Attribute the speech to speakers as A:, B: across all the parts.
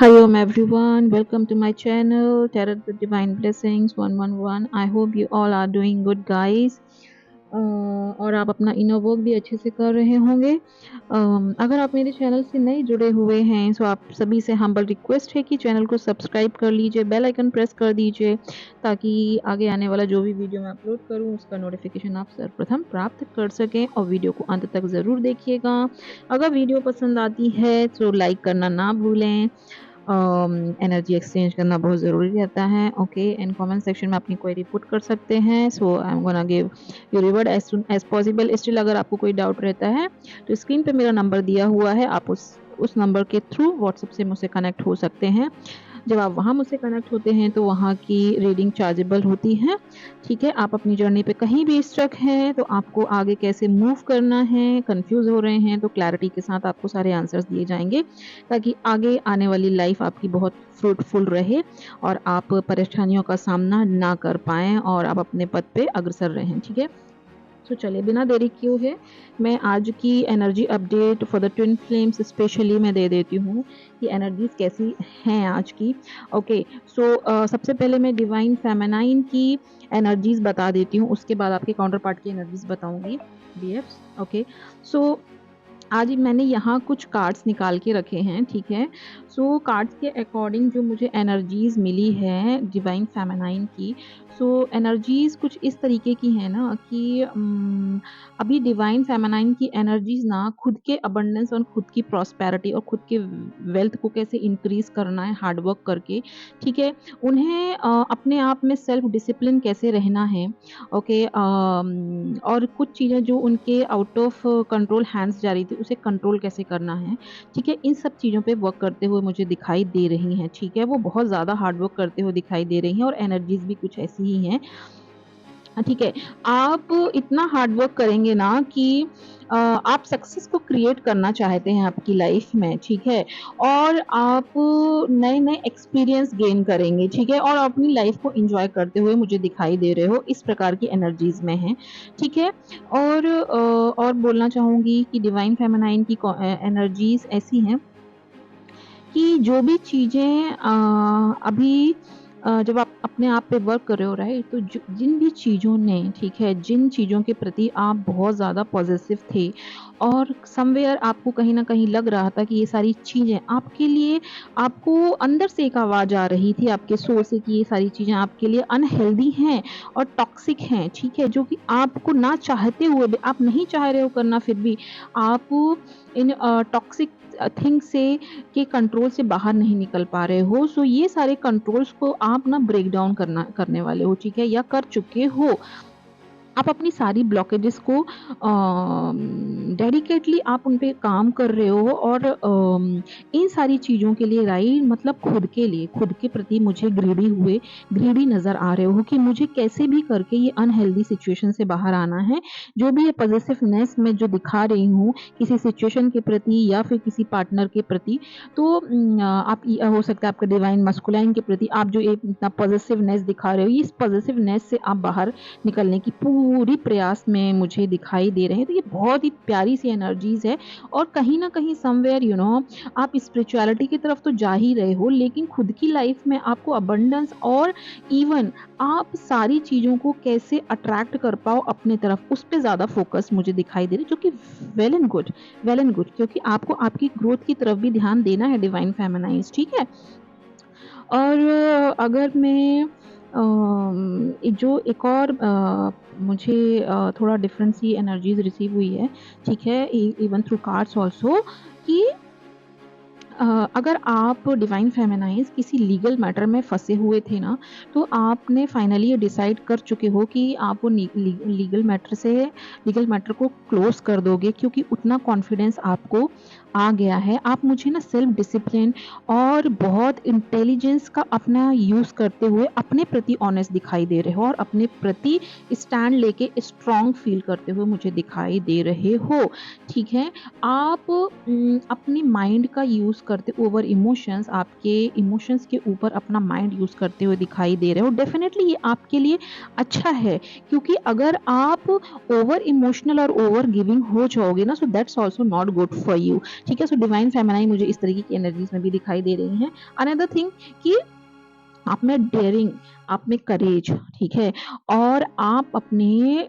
A: Hello everyone, welcome to my channel Tarot with Divine Blessings 111. I hope you all are doing good guys. और आप अपना inner work भी अच्छे से कर रहे होंगे। अगर आप मेरे चैनल से नए जुड़े हुए हैं तो आप सभी से हम्बल रिक्वेस्ट है कि चैनल को सब्सक्राइब कर लीजिए, बेल आइकन प्रेस कर दीजिए ताकि आगे आने वाला जो भी वीडियो मैं अपलोड करूं उसका नोटिफिकेशन आप सर्वप्रथम प्राप्त कर सकें। और वीडियो को अंत तक ज़रूर देखिएगा। अगर वीडियो पसंद आती है तो लाइक करना ना भूलें। एनर्जी एक्सचेंज करना बहुत ज़रूरी रहता है। ओके, एंड कमेंट सेक्शन में अपनी क्वेरी पुट कर सकते हैं। So I am gonna give you reward as soon as possible. Still अगर आपको कोई डाउट रहता है तो स्क्रीन पे मेरा नंबर दिया हुआ है, आप उस नंबर के थ्रू व्हाट्सएप से मुझसे कनेक्ट हो सकते हैं। जब आप वहाँ मुझसे कनेक्ट होते हैं तो वहाँ की रीडिंग चार्जेबल होती है। ठीक है, आप अपनी जर्नी पे कहीं भी स्ट्रक हैं तो आपको आगे कैसे मूव करना है, कंफ्यूज हो रहे हैं तो क्लैरिटी के साथ आपको सारे आंसर्स दिए जाएंगे ताकि आगे आने वाली लाइफ आपकी बहुत फ्रूटफुल रहे और आप परेशानियों का सामना ना कर पाएँ और आप अपने पथ पे अग्रसर रहें। ठीक है, तो चलिए बिना देरी किए हुए मैं आज की energy update for the twin flames specially मैं दे देती हूँ कि एनर्जीज कैसी हैं आज की। ओके, सो सबसे पहले मैं डिवाइन फेमिनाइन की एनर्जीज बता देती हूँ, उसके बाद आपके काउंटर पार्ट की एनर्जीज बताऊंगी बीएफ्स। ओके, सो आज मैंने यहाँ कुछ कार्ड्स निकाल के रखे हैं। ठीक है, सो कार्ड्स के अकॉर्डिंग जो मुझे एनर्जीज मिली है डिवाइन फेमिनाइन की, सो एनर्जीज कुछ इस तरीके की है ना कि अभी डिवाइन फेमिनाइन की एनर्जीज ना खुद के अबंडेंस और खुद की प्रॉस्पेरिटी और खुद के वेल्थ को कैसे इंक्रीज करना है हार्ड वर्क करके। ठीक है, उन्हें अपने आप में सेल्फ डिसिप्लिन कैसे रहना है। ओके, और कुछ चीज़ें जो उनके आउट ऑफ कंट्रोल हैंड्स जा रही थी उसे कंट्रोल कैसे करना है। ठीक है, इन सब चीज़ों पे वर्क करते हुए मुझे दिखाई दे रही हैं। ठीक है, वो बहुत ज़्यादा हार्ड वर्क करते हुए दिखाई दे रही हैं और एनर्जीज भी कुछ ऐसी ही हैं। ठीक है, आप इतना हार्ड वर्क करेंगे ना कि आप सक्सेस को क्रिएट करना चाहते हैं आपकी लाइफ में। ठीक है, और आप नए-नए एक्सपीरियंस गेन करेंगे। ठीक है, और अपनी लाइफ को एन्जॉय करते हुए मुझे दिखाई दे रहे हो, इस प्रकार की एनर्जीज़ में हैं। ठीक है, और बोलना चाहूँगी कि डिवाइन फेमिनाइन की एनर्जीज़ ऐसी हैं कि जो भी चीज़ें अभी जब आप अपने आप पे वर्क कर रहे हो राइट, तो जिन भी चीज़ों ने, ठीक है, जिन चीज़ों के प्रति आप बहुत ज़्यादा पॉजिटिव थे और समवेयर आपको कहीं न कहीं लग रहा था कि ये सारी चीज़ें आपके लिए, आपको अंदर से एक आवाज़ आ रही थी आपके सोल से कि ये सारी चीज़ें आपके लिए अनहेल्दी हैं और टॉक्सिक हैं। ठीक है, जो कि आपको ना चाहते हुए भी, आप नहीं चाह रहे हो करना फिर भी आप इन टॉक्सिक थिंग्स से के कंट्रोल से बाहर नहीं निकल पा रहे हो। सो ये सारे कंट्रोल्स को आप ना ब्रेक डाउन करने वाले हो। ठीक है, या कर चुके हो। आप अपनी सारी ब्लॉकेजेस को डेडिकेटली आप उन पे काम कर रहे हो और इन सारी चीज़ों के लिए राइट, मतलब खुद के लिए, खुद के प्रति मुझे ग्रीडी नज़र आ रहे हो कि मुझे कैसे भी करके ये अनहेल्दी सिचुएशन से बाहर आना है। जो भी ये पॉज़ेसिवनेस मैं जो दिखा रही हूँ किसी सिचुएशन के प्रति या फिर किसी पार्टनर के प्रति, तो आप ये हो सकता है आपका डिवाइन मस्कुलाइन के प्रति आप जो एक इतना पॉज़ेसिवनेस दिखा रहे हो, इस पॉज़ेसिवनेस से आप बाहर निकलने की पूरी प्रयास में मुझे दिखाई दे रहे हैं। तो ये बहुत ही प्यारी सी एनर्जीज़ है और कहीं न कहीं समवेयर आप स्पिरिचुअलिटी की तरफ तो जा ही रहे हो, लेकिन खुद की लाइफ में आपको अबंडेंस और इवन आप सारी चीज़ों को कैसे अट्रैक्ट कर पाओ अपने तरफ, उस पे ज़्यादा फ़ोकस मुझे दिखाई दे रही है, जो कि वेल एंड गुड, क्योंकि आपको आपकी ग्रोथ की तरफ भी ध्यान देना है डिवाइन फेमिनाइज़। ठीक है? और अगर मैं जो एक और मुझे थोड़ा डिफरेंट सी एनर्जीज़ रिसीव हुई है, ठीक है? इवन थ्रू कार्ड्स ऑल्सो कि अगर आप डिवाइन फेमिनाइज़ किसी लीगल मैटर में फँसे हुए थे ना, तो आपने फाइनली ये डिसाइड कर चुके हो कि आप वो लीगल मैटर को क्लोज़ कर दोगे, क्योंकि उतना कॉन्फिडेंस आपको आ गया है। आप मुझे ना सेल्फ डिसिप्लिन और बहुत इंटेलिजेंस का अपना यूज़ करते हुए अपने प्रति ऑनेस्ट दिखाई दे रहे हो और अपने प्रति स्टैंड लेके स्ट्रॉन्ग फ़ील करते हुए मुझे दिखाई दे रहे हो। ठीक है? आप अपने माइंड का यूज़ यूज़ करते, ओवर इमोशंस, आपके इमोशंस के ऊपर अपना माइंड यूज़ करते हुए दिखाई दे रहे हो, डेफ़िनेटली ये आपके लिए अच्छा है, क्योंकि अगर आप ओवर इमोशनल और ओवर गिविंग हो जाओगे ना, so that's also not good for you, ठीक है? सो डिवाइन फेमिनाइन मुझे इस तरीके की एनर्जीज़ में भी दिखाई दे रही हैं। अनदर थिंग कि आप में डेयरिंग, आप में करेज, ठीक है? और आप अपने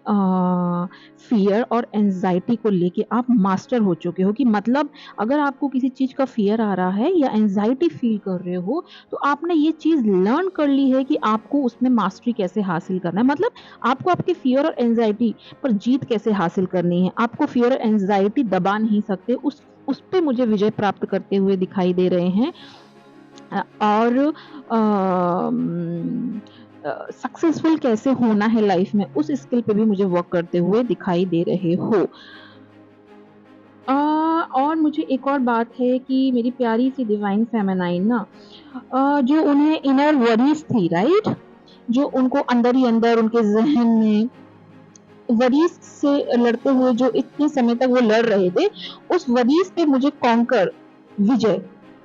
A: फ़ियर और एंग्ज़ायटी को लेके आप मास्टर हो चुके हो, कि मतलब अगर आपको किसी चीज़ का फ़ियर आ रहा है या एंग्ज़ायटी फ़ील कर रहे हो, तो आपने ये चीज़ लर्न कर ली है कि आपको उसमें मास्टरी कैसे हासिल करना है। मतलब आपको आपके फ़ियर और एंग्ज़ायटी पर जीत कैसे हासिल करनी है। आपको फ़ियर और एंग्ज़ायटी दबा नहीं सकते, उस पे मुझे विजय प्राप्त करते हुए दिखाई दे रहे हैं। और सक्सेसफुल कैसे होना है लाइफ में, उस स्किल पे भी मुझे वर्क करते हुए दिखाई दे रहे हो। और मुझे एक और बात है कि मेरी प्यारी सी डिवाइन फेमिनाइन ना, जो उन्हें इनर वरीज थी, राइट? जो उनको अंदर ही अंदर उनके ज़हन में वरीज़ से लड़ते हुए जो इतने समय तक वो लड़ रहे थे, उस वरीज़ पे मुझे कॉन्कर, विजय,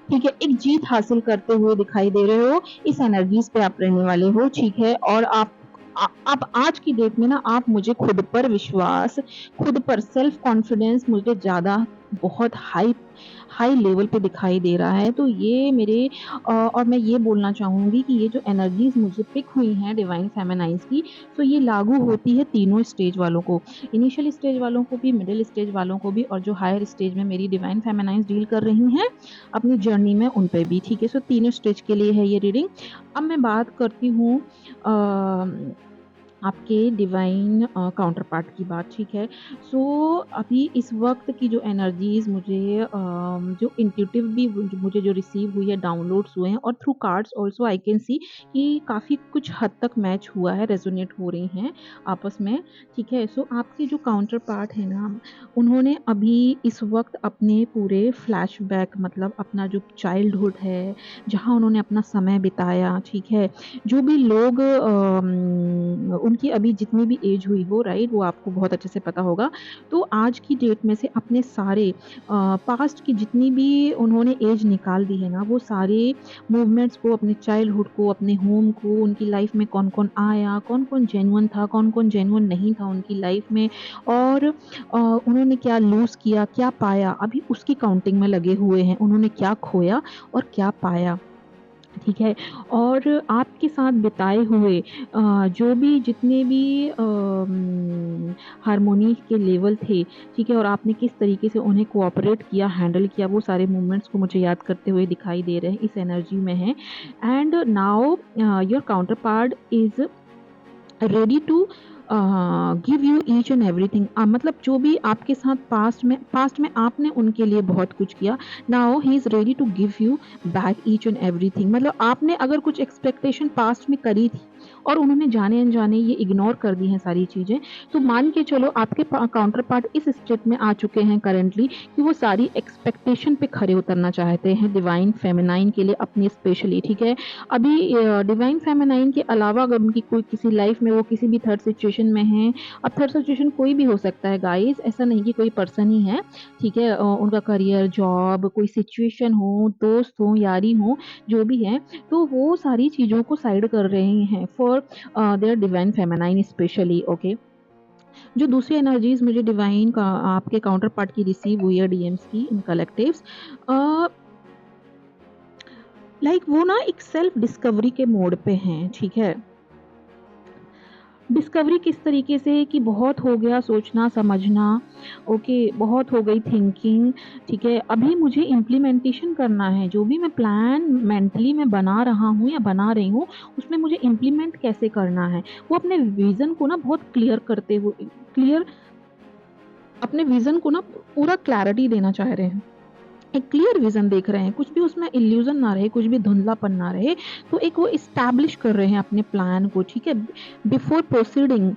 A: ठीक है? एक जीत हासिल करते हुए दिखाई दे रहे हो, इस एनर्जीज़ पे आप रहने वाले हो, ठीक है? और आप आज की डेट में ना, आप मुझे खुद पर विश्वास, खुद पर सेल्फ कॉन्फिडेंस मुझे ज़्यादा बहुत हाई हाई लेवल पे दिखाई दे रहा है। तो ये मेरे और मैं ये बोलना चाहूँगी कि ये जो एनर्जीज़ मुझे पिक हुई हैं डिवाइन फेमिनाइन्स की, तो ये लागू होती है तीनों स्टेज वालों को। इनिशियल स्टेज वालों को भी, मिडल स्टेज वालों को भी, और जो हायर स्टेज में मेरी डिवाइन फेमिनाइन्स डील कर रही हैं अपनी जर्नी में, उन पे भी, ठीक है? सो तीनों स्टेज के लिए है ये रीडिंग। अब मैं बात करती हूँ आपके डिवाइन काउंटर पार्ट की बात, ठीक है? सो अभी इस वक़्त की जो एनर्जीज़ मुझे जो इंट्यूटिव भी मुझे जो रिसीव हुई है, डाउनलोड्स हुए हैं, और through cards also I can see कि काफ़ी कुछ हद तक मैच हुआ है, रेज़ोनेट हो रही हैं आपस में, ठीक है? सो आपके जो काउंटर पार्ट है ना, उन्होंने अभी इस वक़्त अपने पूरे फ्लैशबैक, मतलब अपना जो चाइल्डहुड है, जहाँ उन्होंने अपना समय बिताया, ठीक है? जो भी लोग उनकी अभी जितनी भी एज हुई हो, राइट, वो आपको बहुत अच्छे से पता होगा। तो आज की डेट में से अपने सारे पास्ट की जितनी भी उन्होंने एज निकाल दी है ना, वो सारे मूवमेंट्स को, अपने चाइल्डहुड को, अपने होम को, उनकी लाइफ में कौन-कौन आया, कौन-कौन जेन्युइन था, कौन-कौन जेन्युइन नहीं था उनकी लाइफ में, और उन्होंने क्या लूज़ किया, क्या पाया, अभी उसकी काउंटिंग में लगे हुए हैं। उन्होंने क्या खोया और क्या पाया, ठीक है? और आपके साथ बिताए हुए जो भी जितने भी हार्मोनी के लेवल थे, ठीक है? और आपने किस तरीके से उन्हें कोऑपरेट किया, हैंडल किया, वो सारे मोमेंट्स को मुझे याद करते हुए दिखाई दे रहे हैं, इस एनर्जी में हैं। And now your counterpart is ready to give you each and everything, मतलब जो भी आपके साथ पास्ट में आपने उनके लिए बहुत कुछ किया, now he is ready to give you back each and everything. मतलब आपने अगर कुछ एक्सपेक्टेशन पास्ट में करी थी और उन्होंने जाने अनजाने ये इग्नोर कर दी हैं सारी चीज़ें, तो मान के चलो आपके काउंटर पार्ट इस स्टेट में आ चुके हैं करंटली, कि वो सारी एक्सपेक्टेशन पे खरे उतरना चाहते हैं डिवाइन फेमिनाइन के लिए अपनी स्पेशली, ठीक है? अभी डिवाइन फेमिनाइन के अलावा अगर उनकी कोई किसी लाइफ में वो किसी भी थर्ड सिचुएशन में हैं, अब थर्ड सिचुएशन कोई भी हो सकता है गाइस, ऐसा नहीं कि कोई पर्सन ही है, ठीक है? उनका करियर, जॉब, कोई सिचुएशन हो, दोस्त हो, यारी हो, जो भी है, तो वो सारी चीज़ों को साइड कर रहे हैं for their divine feminine specially, okay? जो दूसरी एनर्जीज़ मुझे डिवाइन का आपके काउंटर पार्ट की रिसीव हुई है डीएम्स की इन कलेक्टिव्स, अ, लाइक वो ना एक सेल्फ डिस्कवरी के मोड पे हैं, ठीक है? डिस्कवरी किस तरीके से, कि बहुत हो गया सोचना समझना, ओके, बहुत हो गई थिंकिंग, ठीक है? अभी मुझे इम्प्लीमेंटेशन करना है, जो भी मैं प्लान मेंटली मैं बना रहा हूँ या बना रही हूँ, उसमें मुझे इम्प्लीमेंट कैसे करना है। वो अपने विज़न को ना बहुत क्लियर अपने विज़न को ना पूरा क्लैरिटी देना चाह रहे हैं। एक क्लियर विज़न देख रहे हैं, कुछ भी उसमें इल्यूज़न ना रहे, कुछ भी धुंधलापन ना रहे, तो एक वो एस्टैब्लिश कर रहे हैं अपने प्लान को, ठीक है? बिफोर प्रोसीडिंग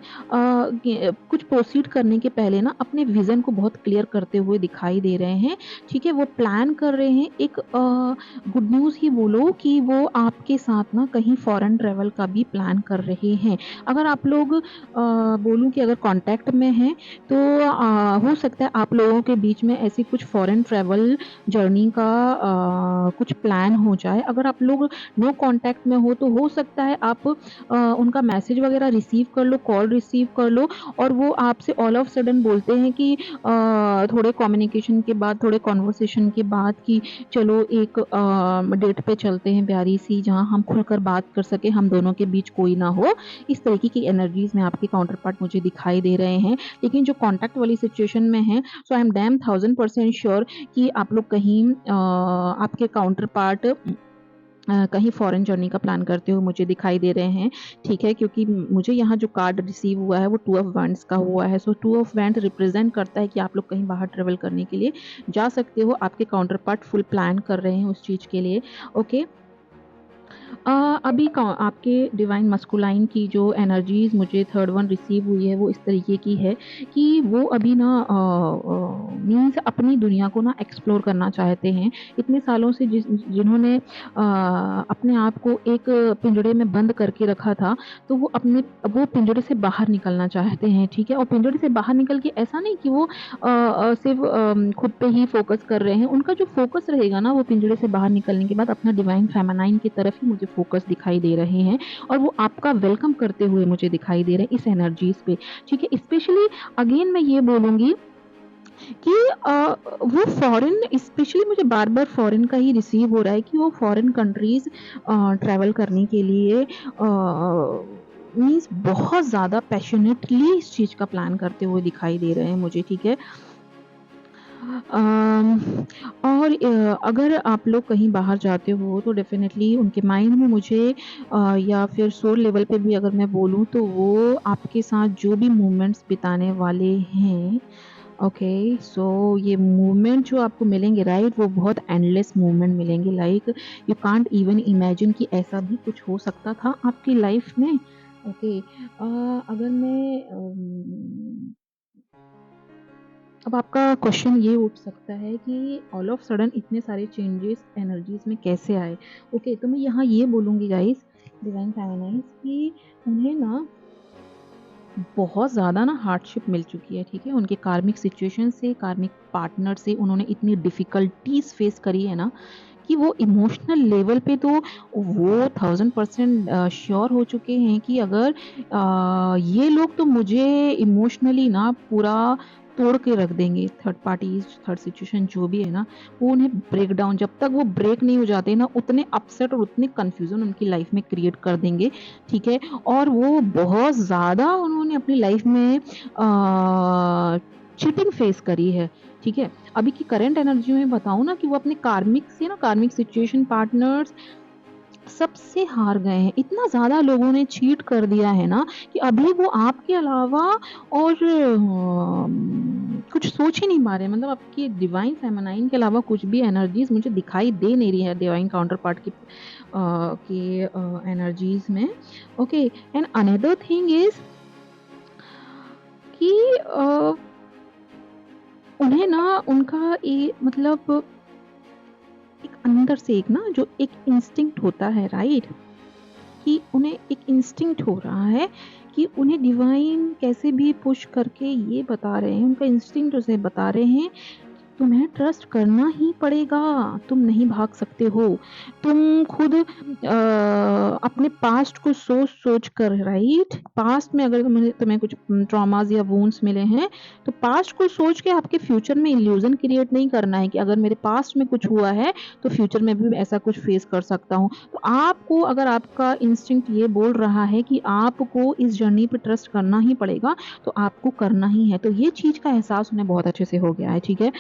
A: कुछ प्रोसीड करने के पहले ना अपने विज़न को बहुत क्लियर करते हुए दिखाई दे रहे हैं, ठीक है? वो प्लान कर रहे हैं, एक गुड न्यूज़ ही बोलो कि वो आपके साथ ना कहीं फॉरेन ट्रैवल का भी प्लान कर रहे हैं। अगर आप लोग बोलूँ कि अगर कॉन्टैक्ट में हैं, तो हो सकता है आप लोगों के बीच में ऐसी कुछ फॉरेन ट्रैवल जर्नी का कुछ प्लान हो जाए। अगर आप लोग नो कॉन्टैक्ट में हो तो हो सकता है आप उनका मैसेज वगैरह रिसीव कर लो, कॉल रिसीव कर लो और वो आपसे ऑल ऑफ सडन बोलते हैं कि थोड़े कम्युनिकेशन के बाद, थोड़े कन्वर्सेशन के बाद कि चलो एक डेट पे चलते हैं प्यारी-सी, जहाँ हम खुलकर बात कर सकें, हम दोनों के बीच कोई ना हो। इस तरीके की एनर्जीज़ में आपके काउंटर पार्ट मुझे दिखाई दे रहे हैं। लेकिन जो कॉन्टैक्ट वाली सिचुएशन में हैं, so I am damn 1000% sure कि आप लोग कहीं आपके काउंटर पार्ट कहीं फॉरेन जर्नी का प्लान करते हुए मुझे दिखाई दे रहे हैं, ठीक है? क्योंकि मुझे यहाँ जो कार्ड रिसीव हुआ है वो 2 ऑफ वांड्स का हुआ है। सो 2 ऑफ वांड रिप्रेज़ेंट करता है कि आप लोग कहीं बाहर ट्रैवल करने के लिए जा सकते हो। आपके काउंटर पार्ट फुल प्लान कर रहे हैं उस चीज़ के लिए, ओके? अभी आपके डिवाइन मस्कुलाइन की जो एनर्जीज़ मुझे थर्ड वन रिसीव हुई है वो इस तरीके की है कि वो अभी ना मीन्स अपनी दुनिया को ना एक्सप्लोर करना चाहते हैं। इतने सालों से जिन्होंने अपने आप को एक पिंजड़े में बंद करके रखा था, तो वो पिंजड़े से बाहर निकलना चाहते हैं, ठीक है? और पिंजड़े से बाहर निकल के ऐसा नहीं कि वो सिर्फ़ खुद पे ही फ़ोकस कर रहे हैं। उनका जो फ़ोकस रहेगा ना वो पिंजड़े से बाहर निकलने के बाद अपना डिवाइन फेमिनाइन की तरफ ही मुझे फ़ोकस दिखाई दे रहे हैं और वो आपका वेलकम करते हुए मुझे दिखाई दे रहे हैं इस एनर्जीज़ पे, ठीक है? स्पेशली अगेन मैं ये बोलूँगी कि वो फॉरेन, स्पेशली मुझे बार-बार फॉरेन का ही रिसीव हो रहा है कि वो फॉरेन कंट्रीज़ ट्रैवल करने के लिए मीन्स बहुत ज़्यादा पैशनेटली इस चीज़ का प्लान करते हुए दिखाई दे रहे हैं मुझे, ठीक है? अम, और अगर आप लोग कहीं बाहर जाते हो तो डेफ़िनेटली उनके माइंड में मुझे या फिर सोल लेवल पे भी अगर मैं बोलूँ तो वो आपके साथ जो भी मोमेंट्स बिताने वाले हैं, ओके? सो ये मोमेंट जो आपको मिलेंगे राइट, वो बहुत एंडलेस मोमेंट मिलेंगे, like you can't even imagine कि ऐसा भी कुछ हो सकता था आपकी लाइफ़ में, ओके? अगर मैं अब आपका क्वेश्चन ये उठ सकता है कि ऑल ऑफ सडन इतने सारे चेंजेस एनर्जीज में कैसे आए? ओके, तो मैं यहाँ ये बोलूँगी गाइस, डिवाइन फेमिनाइन्स, कि उन्हें ना बहुत ज़्यादा ना हार्डशिप मिल चुकी है, ठीक है? उनके कार्मिक सिचुएशन से, कार्मिक पार्टनर से उन्होंने इतनी डिफ़िकल्टीज़ फेस करी है ना कि वो इमोशनल लेवल पे तो वो 1000% श्योर हो चुके हैं कि अगर ये लोग तो मुझे इमोशनली ना पूरा तोड़ के रख देंगे। थर्ड पार्टीज़, थर्ड सिचुएशन जो भी है ना, वो उन्हें ब्रेक डाउन, जब तक वो ब्रेक नहीं हो जाते ना, उतने अपसेट और उतने कन्फ्यूज़न उनकी लाइफ़ में क्रिएट कर देंगे, ठीक है? और वो बहुत ज़्यादा उन्होंने अपनी लाइफ़ में चीटिंग फेस करी है, ठीक है? अभी की करंट एनर्जी में बताऊँ ना कि वो अपने कार्मिक सिचुएशन पार्टनर्स सबसे हार गए हैं। इतना ज़्यादा लोगों ने चीट कर दिया है ना कि अभी वो आपके अलावा और कुछ सोच ही नहीं पा रहे हैं। मतलब आपकी डिवाइन फेमिनाइन के अलावा कुछ भी एनर्जीज़ मुझे दिखाई दे नहीं रही है डिवाइन काउंटर पार्ट की एनर्जीज़ में। Okay, and another thing is कि उन्हें ना उनका ये मतलब एक अंदर से एक ना जो एक इंस्टिंक्ट होता है राइट, कि उन्हें एक इंस्टिंक्ट हो रहा है कि उन्हें डिवाइन कैसे भी पुश करके ये बता रहे हैं, उनका इंस्टिंक्ट उसे बता रहे हैं तुम्हें ट्रस्ट करना ही पड़ेगा, तुम नहीं भाग सकते हो। तुम खुद अपने पास्ट को सोच-सोच कर राइट? पास्ट में अगर तुम्हें कुछ ट्रॉमास या वुंड्स मिले हैं, तो पास्ट को सोच के आपके फ्यूचर में इल्यूज़न क्रिएट नहीं करना है कि अगर मेरे पास्ट में कुछ हुआ है, तो फ्यूचर में भी ऐसा कुछ फेस कर सकता हूँ। तो आपको अगर आपका इंस्टिंक्ट ये बोल रहा है कि आपको इस जर्नी पे ट्रस्ट करना ही पड़ेगा, तो आपको करना ही है। तो ये चीज़ का एहसास उन्हें बहुत अच्छे से हो गया है, ठीक है?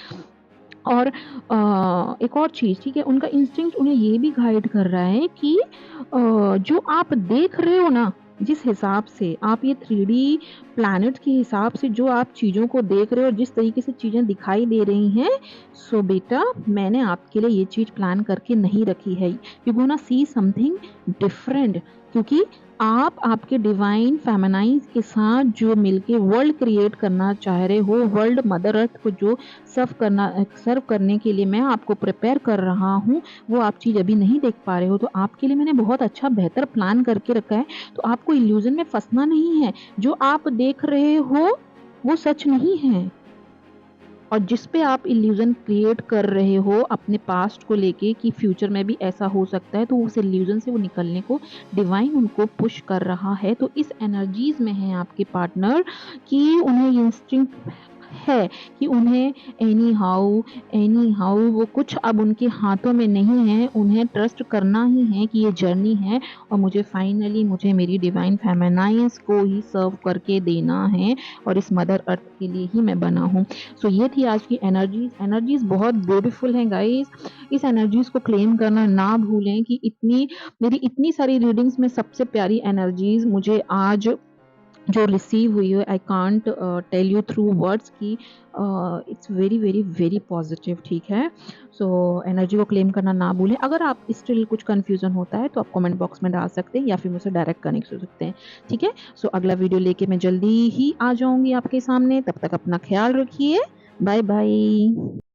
A: और एक और चीज़, ठीक है, उनका इंस्टिंक्ट उन्हें ये भी गाइड कर रहा है कि जो आप देख रहे हो ना, जिस हिसाब से आप ये 3D प्लैनेट के हिसाब से जो आप चीज़ों को देख रहे हो और जिस तरीके से चीज़ें दिखाई दे रही हैं, सो बेटा मैंने आपके लिए ये चीज़ प्लान करके नहीं रखी है। You gonna see something different, क्योंकि आप आपके डिवाइन फेमिनाइन के साथ जो मिलके वर्ल्ड क्रिएट करना चाह रहे हो, वर्ल्ड मदर अर्थ को जो सर्व करने के लिए मैं आपको प्रिपेयर कर रहा हूँ, वो आप चीज़ अभी नहीं देख पा रहे हो। तो आपके लिए मैंने बहुत अच्छा बेहतर प्लान करके रखा है, तो आपको इल्यूज़न में फँसना नहीं है। जो आप देख रहे हो, वो सच नहीं है। और जिस पे आप इल्यूज़न क्रिएट कर रहे हो अपने पास्ट को लेके कि फ्यूचर में भी ऐसा हो सकता है, तो उस इल्यूज़न से वो निकलने को डिवाइन उनको पुश कर रहा है। तो इस एनर्जीज़ में है आपके पार्टनर कि उन्हें ये इंस्टिंक्ट है कि उन्हें एनी हाउ वो कुछ अब उनके हाथों में नहीं है, उन्हें ट्रस्ट करना ही है कि ये जर्नी है और मुझे फाइनली मुझे मेरी डिवाइन फेमिनाइन्स को ही सर्व करके देना है और इस मदर अर्थ के लिए ही मैं बना हूँ। सो ये थी आज की एनर्जीज़ बहुत ब्यूटीफुल हैं गाइस। इस एनर्जीज़ को क्लेम करना ना भूलें कि मेरी इतनी सारी रीडिंग्स में सबसे प्यारी एनर्जीज़ मुझे आज जो रिसीव हुई है, I can't tell you through words की it's very very very positive, ठीक है। सो एनर्जी को क्लेम करना ना भूलें। अगर आप स्टिल कुछ कंफ्यूजन होता है तो आप कमेंट बॉक्स में डाल सकते हैं या फिर मुझसे डायरेक्ट कनेक्ट हो सकते हैं, ठीक है। सो अगला वीडियो लेके मैं जल्दी ही आ जाऊंगी आपके सामने, तब तक अपना ख्याल रखिए। Bye bye.